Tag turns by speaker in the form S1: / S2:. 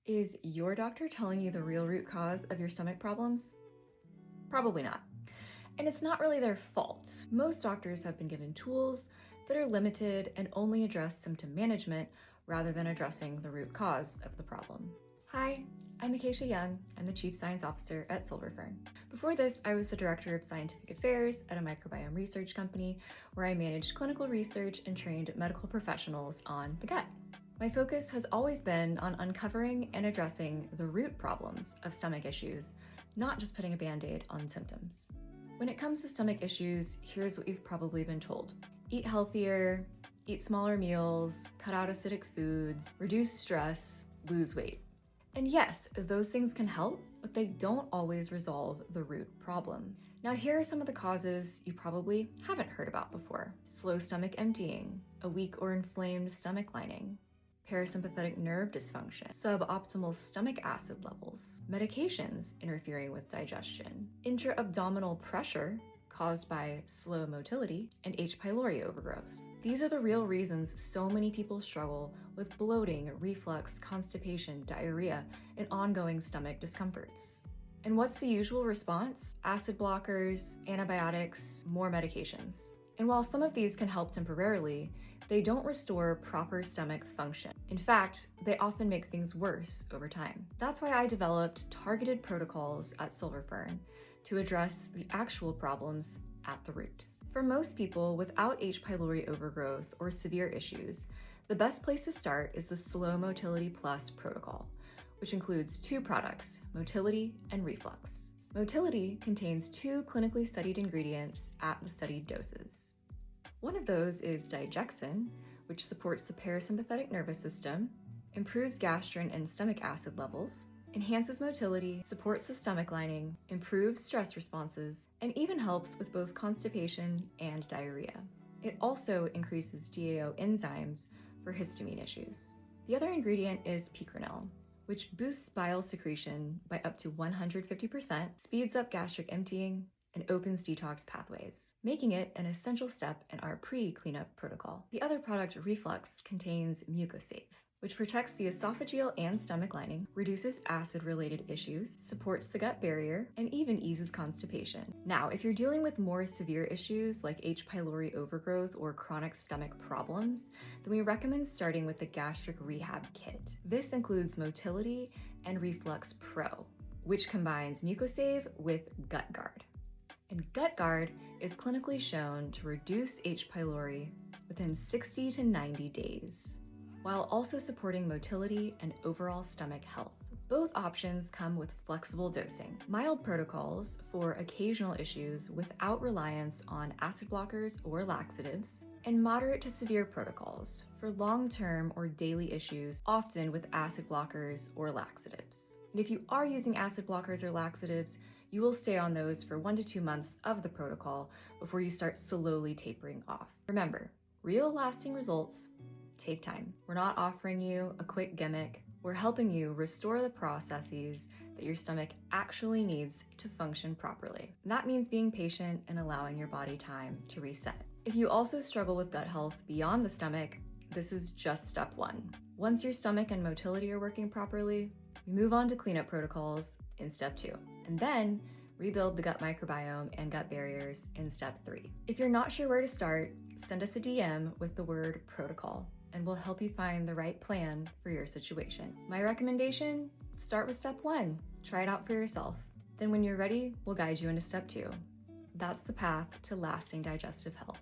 S1: Is your doctor telling you the real root cause of your stomach problems? Probably not. And it's not really their fault. Most doctors have been given tools that are limited and only address symptom management rather than addressing the root cause of the problem. Hi, I'm Acacia Young. I'm the Chief Science Officer at Silver Fern. Before this, I was the Director of Scientific Affairs at a microbiome research company where I managed clinical research and trained medical professionals on the gut. My focus has always been on uncovering and addressing the root problems of stomach issues, not just putting a Band-Aid on symptoms. When it comes to stomach issues, here's what you've probably been told. Eat healthier, eat smaller meals, cut out acidic foods, reduce stress, lose weight. And yes, those things can help, but they don't always resolve the root problem. Now here are some of the causes you probably haven't heard about before. Slow stomach emptying, a weak or inflamed stomach lining, parasympathetic nerve dysfunction, suboptimal stomach acid levels, medications interfering with digestion, intra-abdominal pressure caused by slow motility, and H. pylori overgrowth. These are the real reasons so many people struggle with bloating, reflux, constipation, diarrhea, and ongoing stomach discomforts. And what's the usual response? Acid blockers, antibiotics, more medications. And while some of these can help temporarily, they don't restore proper stomach function. In fact, they often make things worse over time. That's why I developed targeted protocols at Silver Fern to address the actual problems at the root. For most people without H. pylori overgrowth or severe issues, the best place to start is the Slow Motility Plus protocol, which includes two products, Motility and Reflux. Motility contains two clinically studied ingredients at the studied doses. One of those is digestion, which supports the parasympathetic nervous system, improves gastrin and stomach acid levels, enhances motility, supports the stomach lining, improves stress responses, and even helps with both constipation and diarrhea. It also increases DAO enzymes for histamine issues. The other ingredient is picronil, which boosts bile secretion by up to 150%, speeds up gastric emptying, and opens detox pathways, making it an essential step in our pre-cleanup protocol. The other product, Reflux, contains Mucosave, which protects the esophageal and stomach lining, reduces acid-related issues, supports the gut barrier, and even eases constipation. Now, if you're dealing with more severe issues like H. pylori overgrowth or chronic stomach problems, then we recommend starting with the Gastric Rehab Kit. This includes Motility and Reflux Pro, which combines Mucosave with GutGuard. And GutGuard is clinically shown to reduce H. pylori within 60 to 90 days, while also supporting motility and overall stomach health. Both options come with flexible dosing, mild protocols for occasional issues without reliance on acid blockers or laxatives, and moderate to severe protocols for long-term or daily issues, often with acid blockers or laxatives. And if you are using acid blockers or laxatives, you will stay on those for 1 to 2 months of the protocol before you start slowly tapering off. Remember, real lasting results take time. We're not offering you a quick gimmick. We're helping you restore the processes that your stomach actually needs to function properly. And that means being patient and allowing your body time to reset. If you also struggle with gut health beyond the stomach, this is just step one. Once your stomach and motility are working properly, we move on to cleanup protocols in step 2, and then rebuild the gut microbiome and gut barriers in step 3. If you're not sure where to start, send us a DM with the word protocol, and we'll help you find the right plan for your situation. My recommendation, start with step 1. Try it out for yourself. Then when you're ready, we'll guide you into step 2. That's the path to lasting digestive health.